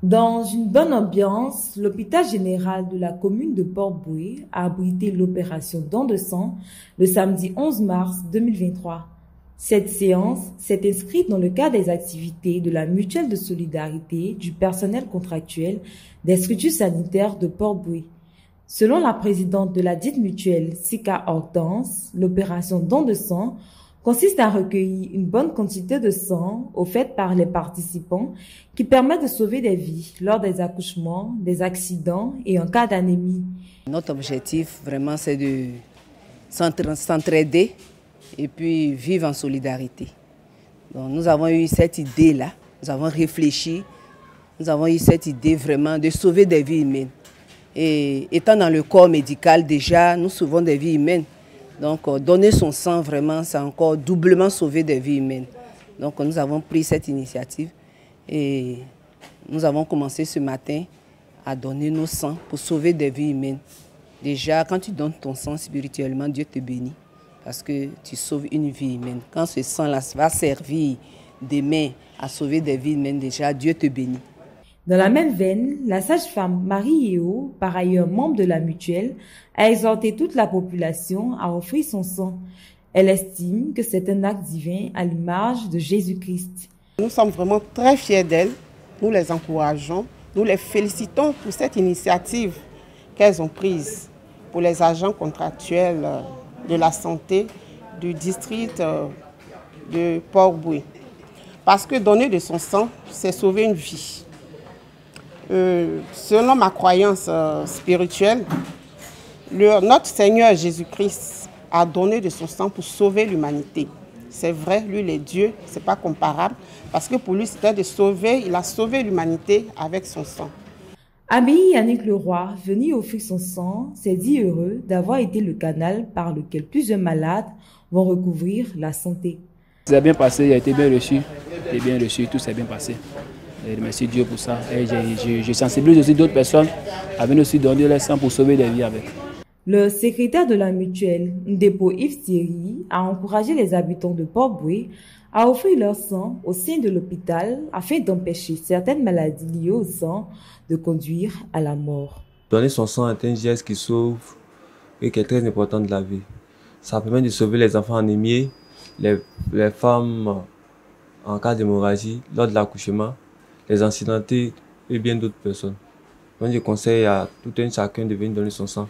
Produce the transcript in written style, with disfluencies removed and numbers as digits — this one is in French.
Dans une bonne ambiance, l'hôpital général de la commune de Port-Bouët a abrité l'opération don de sang le samedi 11 mars 2023. Cette séance s'est inscrite dans le cadre des activités de la mutuelle de solidarité du personnel contractuel des structures sanitaires de Port-Bouët. Selon la présidente de la dite mutuelle, Sika Hortense, l'opération don de sang consiste à recueillir une bonne quantité de sang offerte par les participants qui permet de sauver des vies lors des accouchements, des accidents et en cas d'anémie. Notre objectif vraiment c'est de s'entraider et puis vivre en solidarité. Donc, nous avons eu cette idée-là, nous avons réfléchi, nous avons eu cette idée vraiment de sauver des vies humaines. Et étant dans le corps médical déjà, nous sauvons des vies humaines. Donc, donner son sang, vraiment, c'est encore doublement sauver des vies humaines. Donc, nous avons pris cette initiative et nous avons commencé ce matin à donner nos sangs pour sauver des vies humaines. Déjà, quand tu donnes ton sang spirituellement, Dieu te bénit parce que tu sauves une vie humaine. Quand ce sang-là va servir demain à sauver des vies humaines, déjà, Dieu te bénit. Dans la même veine, la sage-femme Marie Yeo, par ailleurs membre de la mutuelle, a exhorté toute la population à offrir son sang. Elle estime que c'est un acte divin à l'image de Jésus-Christ. Nous sommes vraiment très fiers d'elles, nous les encourageons, nous les félicitons pour cette initiative qu'elles ont prise pour les agents contractuels de la santé du district de Port-Bouët. Parce que donner de son sang, c'est sauver une vie. Selon ma croyance spirituelle, notre Seigneur Jésus-Christ a donné de son sang pour sauver l'humanité. C'est vrai, lui, il est Dieu, ce n'est pas comparable, parce que pour lui, c'était de sauver, il a sauvé l'humanité avec son sang. Abbaye Yannick Leroy, venu offrir son sang, s'est dit heureux d'avoir été le canal par lequel plusieurs malades vont recouvrir la santé. Ça a bien passé, il a été bien reçu, tout s'est bien passé. Et merci Dieu pour ça. Et je sensibilise aussi d'autres personnes à venir aussi donner leur sang pour sauver des vies avec. Le secrétaire de la mutuelle, Ndépo Yves Thierry, a encouragé les habitants de Port-Bouët à offrir leur sang au sein de l'hôpital afin d'empêcher certaines maladies liées au sang de conduire à la mort. Donner son sang est un geste qui sauve et qui est très important de la vie. Ça permet de sauver les enfants anémiés, les femmes en cas d'hémorragie, lors de l'accouchement, les accidentés et bien d'autres personnes. Donc je conseille à tout un chacun de venir donner son sang.